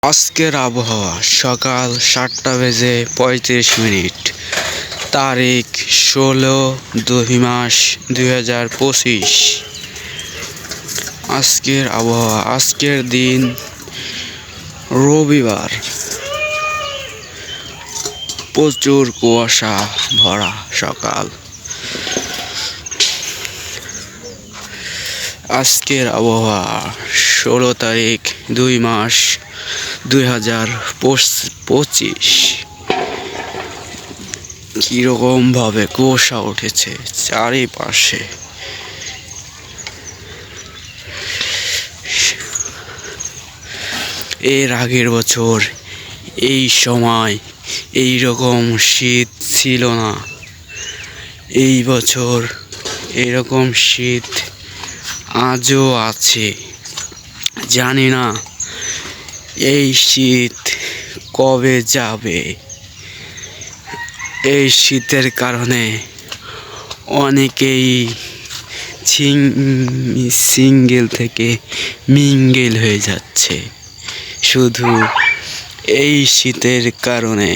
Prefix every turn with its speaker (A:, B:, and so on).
A: আজকের আবহাওয়া সকাল 7টা বেজে 35 মিনিট, তারিখ 16/2/2025। আজকের আবহাওয়া, আজকের দিন রবিবার, প্রচুর কুয়াশা ভরা সকাল। আজকের আবহাওয়া 16 তারিখ 2 মাস 2025। কিরকম ভাবে কুয়াশা উঠেছে চারিপাশে। এর আগের বছর এই সময় এই রকম শীত ছিল না। এই বছর এরকম শীত আজও আছে। জানি না এই শীত কবে যাবে। এই শীতের কারণে অনেকেই সিঙ্গেল থেকে মিঙ্গেল হয়ে যাচ্ছে শুধু এই শীতের কারণে।